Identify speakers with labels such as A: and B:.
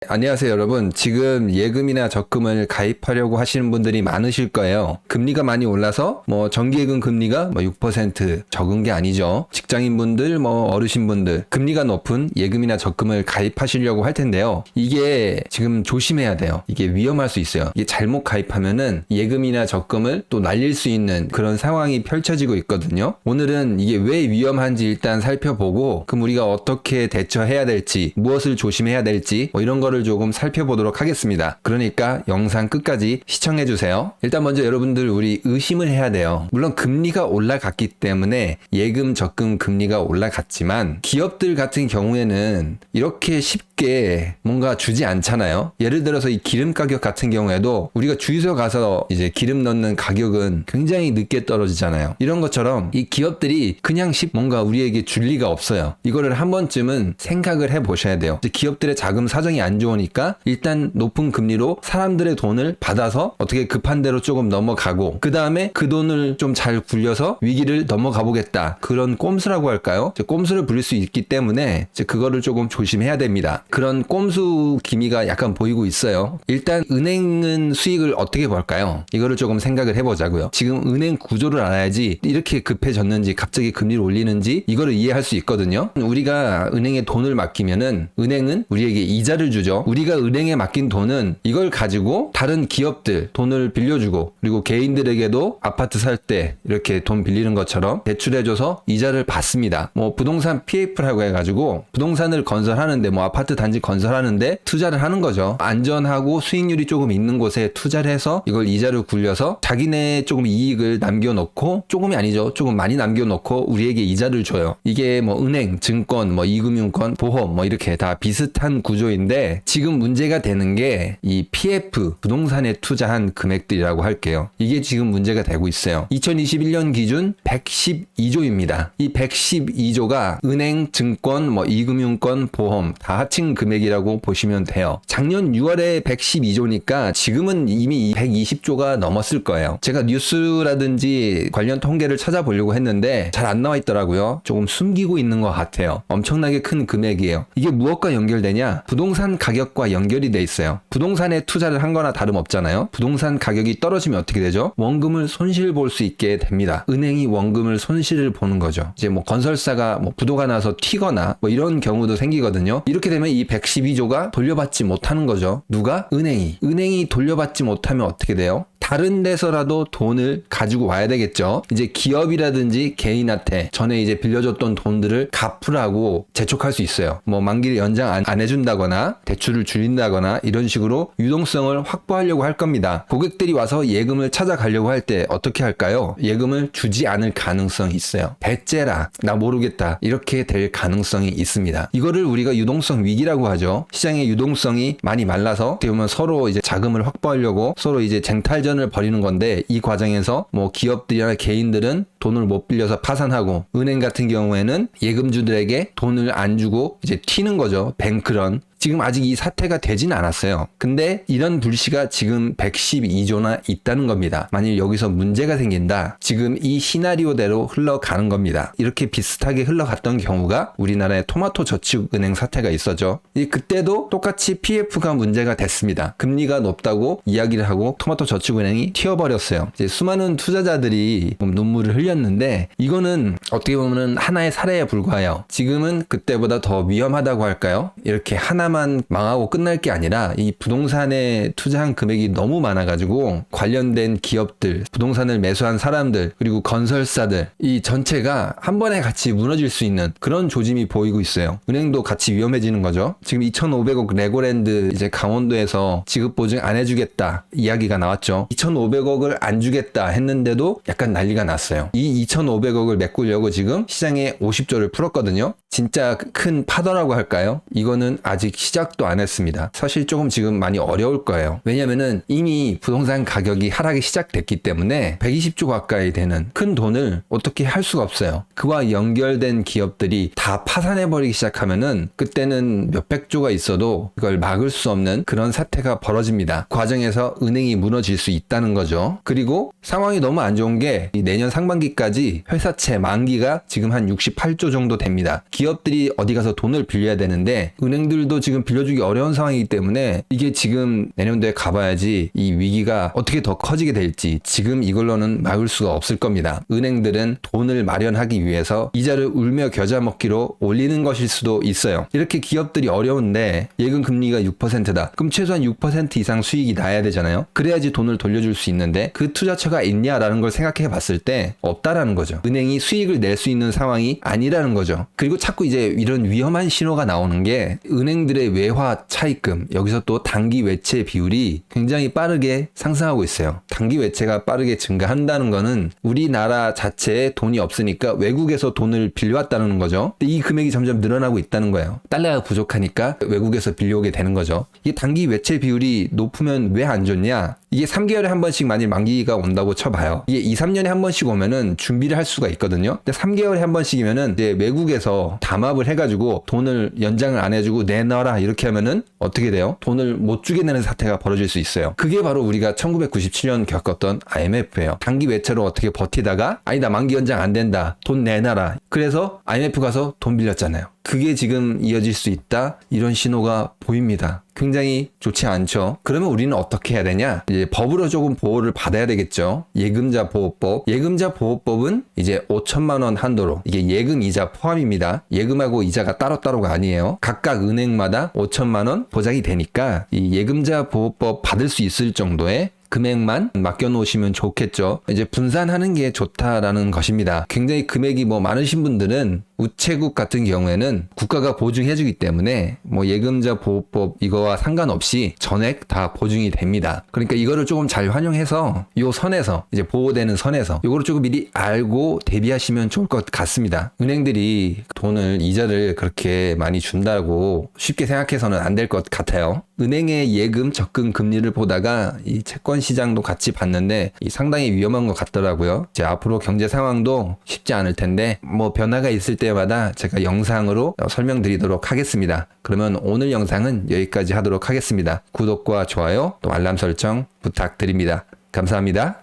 A: 안녕하세요, 여러분. 지금 예금이나 적금을 가입하려고 하시는 분들이 많으실 거예요. 금리가 많이 올라서 정기예금 금리가 6% 적은 게 아니죠. 직장인분들, 어르신분들 금리가 높은 예금이나 적금을 가입하시려고 할 텐데요. 이게 지금 조심해야 돼요. 이게 위험할 수 있어요. 이게 잘못 가입하면은 예금이나 적금을 또 날릴 수 있는 그런 상황이 펼쳐지고 있거든요. 오늘은 이게 왜 위험한지 일단 살펴보고, 그럼 우리가 어떻게 대처해야 될지, 무엇을 조심해야 될지 이런 거를 조금 살펴보도록 하겠습니다. 그러니까 영상 끝까지 시청해주세요. 일단 먼저 여러분들, 우리 의심을 해야 돼요. 물론 금리가 올라갔기 때문에 예금, 적금 금리가 올라갔지만 기업들 같은 경우에는 이렇게 쉽게 뭔가 주지 않잖아요. 예를 들어서 이 기름 가격 같은 경우에도 우리가 주유소 가서 이제 기름 넣는 가격은 굉장히 늦게 떨어지잖아요. 이런 것처럼 이 기업들이 그냥 뭔가 우리에게 줄 리가 없어요. 이거를 한 번쯤은 생각을 해보셔야 돼요. 기업들의 자금 사정이 안 좋으니까 일단 높은 금리로 사람들의 돈을 받아서 어떻게 급한 대로 조금 넘어가고, 그 다음에 그 돈을 좀 잘 굴려서 위기를 넘어가 보겠다, 그런 꼼수라고 할까요? 꼼수를 부릴 수 있기 때문에 그거를 조금 조심해야 됩니다. 그런 꼼수 기미가 약간 보이고 있어요. 일단 은행은 수익을 어떻게 벌까요? 이거를 조금 생각을 해보자고요. 지금 은행 구조를 알아야지 이렇게 급해졌는지, 갑자기 금리를 올리는지 이거를 이해할 수 있거든요. 우리가 은행에 돈을 맡기면은 은행은 우리에게 이자를 주죠. 우리가 은행에 맡긴 돈은 이걸 가지고 다른 기업들 돈을 빌려주고, 그리고 개인들에게도 아파트 살 때 이렇게 돈 빌리는 것처럼 대출해줘서 이자를 받습니다. 부동산 PF라고 해가지고 부동산을 건설하는데, 아파트 단지 건설하는데 투자를 하는 거죠. 안전하고 수익률이 조금 있는 곳에 투자를 해서 이걸 이자를 굴려서 자기네 조금 이익을 남겨놓고, 조금이 아니죠, 조금 많이 남겨놓고 우리에게 이자를 줘요. 이게 은행, 증권, 이금융권, 보험 이렇게 다 비슷한 구조인데, 지금 문제가 되는 게 이 PF, 부동산에 투자한 금액들이라고 할게요. 이게 지금 문제가 되고 있어요. 2021년 기준 112조입니다. 이 112조가 은행, 증권, 이금융권, 보험 다 합친 금액이라고 보시면 돼요. 작년 6월에 112조니까 지금은 이미 120조가 넘었을 거예요. 제가 뉴스라든지 관련 통계를 찾아보려고 했는데 잘 안 나와 있더라고요. 조금 숨기고 있는 것 같아요. 엄청나게 큰 금액이에요. 이게 무엇과 연결되냐? 부동산 가격과 연결이 돼 있어요. 부동산에 투자를 한 거나 다름없잖아요. 부동산 가격이 떨어지면 어떻게 되죠? 원금을 손실 볼 수 있게 됩니다. 은행이 원금을 손실을 보는 거죠. 이제 건설사가 부도가 나서 튀거나 이런 경우도 생기거든요. 이렇게 되면 이 112조가 돌려받지 못하는 거죠. 누가? 은행이 돌려받지 못하면 어떻게 돼요? 다른 데서라도 돈을 가지고 와야 되겠죠. 이제 기업이라든지 개인한테 전에 이제 빌려줬던 돈들을 갚으라고 재촉할 수 있어요. 만기를 연장 안 해준다거나 대출을 줄인다거나 이런 식으로 유동성을 확보하려고 할 겁니다. 고객들이 와서 예금을 찾아가려고 할 때 어떻게 할까요? 예금을 주지 않을 가능성이 있어요. 배째라, 나 모르겠다, 이렇게 될 가능성이 있습니다. 이거를 우리가 유동성 위기라고 하죠. 시장의 유동성이 많이 말라서 어떻게 보면 서로 이제 자금을 확보하려고 서로 이제 쟁탈전을 벌이는 건데, 이 과정에서 기업들이나 개인들은 돈을 못 빌려서 파산하고, 은행 같은 경우에는 예금주들에게 돈을 안 주고 이제 튀는 거죠. 뱅크런. 지금 아직 이 사태가 되진 않았어요. 근데 이런 불씨가 지금 112조나 있다는 겁니다. 만일 여기서 문제가 생긴다, 지금 이 시나리오대로 흘러가는 겁니다. 이렇게 비슷하게 흘러갔던 경우가 우리나라의 토마토 저축은행 사태가 있었죠. 그때도 똑같이 PF가 문제가 됐습니다. 금리가 높다고 이야기를 하고 토마토 저축은행이 튀어버렸어요. 이제 수많은 투자자들이 눈물을 흘렸는데, 이거는 어떻게 보면 하나의 사례에 불과해요. 지금은 그때보다 더 위험하다고 할까요? 이렇게 하나만 망하고 끝날 게 아니라 이 부동산에 투자한 금액이 너무 많아가지고 관련된 기업들, 부동산을 매수한 사람들, 그리고 건설사들, 이 전체가 한 번에 같이 무너질 수 있는 그런 조짐이 보이고 있어요. 은행도 같이 위험해지는 거죠. 지금 2,500억 레고랜드 이제 강원도에서 지급 보증 안 해주겠다 이야기가 나왔죠. 2,500억을 안 주겠다 했는데도 약간 난리가 났어요. 이 2,500억을 메꾸려고 지금 시장에 50조를 풀었거든요. 진짜 큰 파더라고 할까요? 이거는 아직 시작도 안 했습니다. 사실 조금 지금 많이 어려울 거예요. 왜냐면은 이미 부동산 가격이 하락이 시작됐기 때문에 120조 가까이 되는 큰 돈을 어떻게 할 수가 없어요. 그와 연결된 기업들이 다 파산해버리기 시작하면은 그때는 몇백조가 있어도 이걸 막을 수 없는 그런 사태가 벌어집니다. 과정에서 은행이 무너질 수 있다는 거죠. 그리고 상황이 너무 안 좋은 게 내년 상반기까지 회사채 만기가 지금 한 68조 정도 됩니다. 기업들이 어디 가서 돈을 빌려야 되는데 은행들도 지금 지금 빌려주기 어려운 상황이기 때문에 이게 지금 내년도에 가봐야지 이 위기가 어떻게 더 커지게 될지 지금 이걸로는 막을 수가 없을 겁니다. 은행들은 돈을 마련하기 위해서 이자를 울며 겨자 먹기로 올리는 것일 수도 있어요. 이렇게 기업들이 어려운데 예금 금리가 6%다. 그럼 최소한 6% 이상 수익이 나야 되잖아요. 그래야지 돈을 돌려줄 수 있는데 그 투자처가 있냐라는 걸 생각해 봤을 때 없다라는 거죠. 은행이 수익을 낼 수 있는 상황이 아니라는 거죠. 그리고 자꾸 이제 이런 위험한 신호가 나오는 게 은행들의 외화 차입금, 여기서 또 단기 외채 비율이 굉장히 빠르게 상승하고 있어요. 단기 외채가 빠르게 증가한다는 거는 우리나라 자체에 돈이 없으니까 외국에서 돈을 빌려왔다는 거죠. 근데 이 금액이 점점 늘어나고 있다는 거예요. 달러가 부족하니까 외국에서 빌려오게 되는 거죠. 이게 단기 외채 비율이 높으면 왜 안 좋냐? 이게 3개월에 한 번씩 만일 만기가 온다고 쳐봐요. 이게 2, 3년에 한 번씩 오면은 준비를 할 수가 있거든요. 근데 3개월에 한 번씩이면은 이제 외국에서 담합을 해가지고 돈을 연장을 안 해주고 내놔라 이렇게 하면은 어떻게 돼요? 돈을 못 주게 되는 사태가 벌어질 수 있어요. 그게 바로 우리가 1997년 겪었던 IMF예요. 단기 외채로 어떻게 버티다가 아니다 만기 연장 안 된다. 돈 내놔라. 그래서 IMF 가서 돈 빌렸잖아요. 그게 지금 이어질 수 있다. 이런 신호가 보입니다. 굉장히 좋지 않죠. 그러면 우리는 어떻게 해야 되냐? 이제 법으로 조금 보호를 받아야 되겠죠. 예금자 보호법. 예금자 보호법은 이제 5천만 원 한도로 이게 예금 이자 포함입니다. 예금하고 이자가 따로따로가 아니에요. 각각 은행마다 5천만 원 보장이 되니까 이 예금자 보호법 받을 수 있을 정도의 금액만 맡겨놓으시면 좋겠죠. 이제 분산하는 게 좋다라는 것입니다. 굉장히 금액이 많으신 분들은 우체국 같은 경우에는 국가가 보증해주기 때문에 예금자 보호법 이거와 상관없이 전액 다 보증이 됩니다. 그러니까 이거를 조금 잘 활용해서 요 선에서 이제 보호되는 선에서 이거를 조금 미리 알고 대비하시면 좋을 것 같습니다. 은행들이 돈을 이자를 그렇게 많이 준다고 쉽게 생각해서는 안 될 것 같아요. 은행의 예금 적금 금리를 보다가 이 채권 시장도 같이 봤는데 상당히 위험한 것 같더라고요. 이제 앞으로 경제 상황도 쉽지 않을 텐데 변화가 있을 때마다 제가 영상으로 설명드리도록 하겠습니다. 그러면 오늘 영상은 여기까지 하도록 하겠습니다. 구독과 좋아요 또 알람 설정 부탁드립니다. 감사합니다.